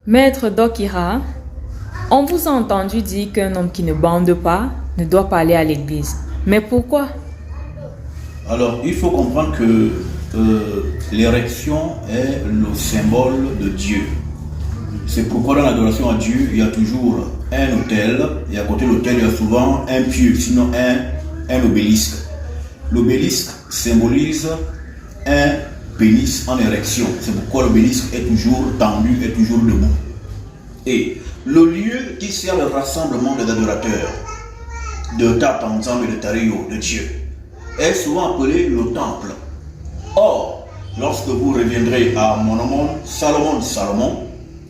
Maître Dokira, on vous a entendu dire qu'un homme qui ne bande pas ne doit pas aller à l'église. Mais pourquoi? Alors, il faut comprendre que l'érection est le symbole de Dieu. C'est pourquoi dans l'adoration à Dieu, il y a toujours un autel, et à côté de l'autel, il y a souvent un pieu, sinon un obélisque. L'obélisque symbolise un pénis en érection. C'est pourquoi l'obélisque est toujours tendu, est toujours debout. Et le lieu qui sert le rassemblement des adorateurs, de Tapanzam et de Tario, de Dieu, est souvent appelé le temple. Or, lorsque vous reviendrez à Monomon, Salomon,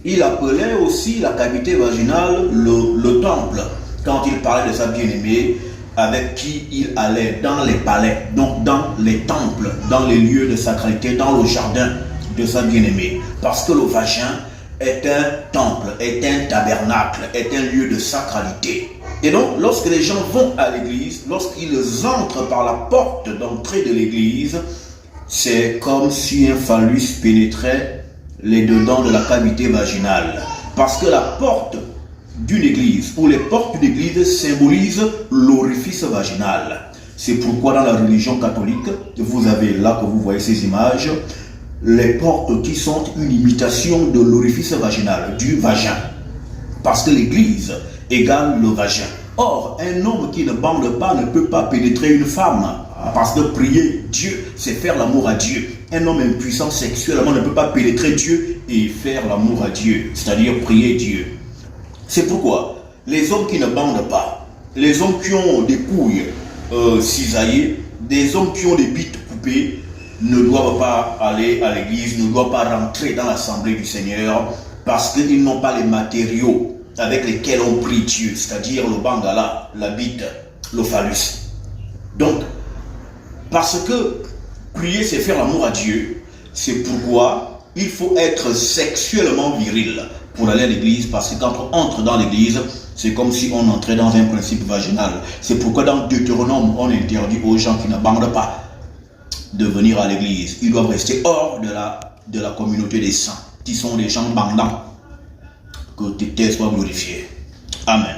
il appelait aussi la cavité vaginale le temple, quand il parlait de sa bien-aimée, avec qui il allait dans les palais, donc dans les temples, dans les lieux de sacralité, dans le jardin de sa bien-aimée. Parce que le vagin est un temple, est un tabernacle, est un lieu de sacralité. Et donc, lorsque les gens vont à l'église, lorsqu'ils entrent par la porte d'entrée de l'église, c'est comme si un phallus pénétrait les dedans de la cavité vaginale. Parce que la porte d'une église, ou les portes d'une église symbolisent l'orifice vaginal. C'est pourquoi dans la religion catholique, vous avez là que vous voyez ces images, les portes qui sont une imitation de l'orifice vaginal, du vagin. Parce que l'église égale le vagin. Or, un homme qui ne bande pas ne peut pas pénétrer une femme. Parce que prier Dieu, c'est faire l'amour à Dieu. Un homme impuissant sexuellement ne peut pas pénétrer Dieu et faire l'amour à Dieu, c'est-à-dire prier Dieu. C'est pourquoi les hommes qui ne bandent pas, les hommes qui ont des couilles cisaillées, des hommes qui ont des bites coupées, ne doivent pas aller à l'église, ne doivent pas rentrer dans l'assemblée du Seigneur, parce qu'ils n'ont pas les matériaux avec lesquels on prie Dieu, c'est-à-dire le bangala, la bite, le phallus. Donc, parce que prier, c'est faire l'amour à Dieu, c'est pourquoi il faut être sexuellement viril pour aller à l'église, parce que quand on entre dans l'église, c'est comme si on entrait dans un principe vaginal. C'est pourquoi dans Deutéronome, on interdit aux gens qui ne bandent pas de venir à l'église. Ils doivent rester hors de la communauté des saints, qui sont les gens bandants. Que tes têtes soient glorifiées. Amen.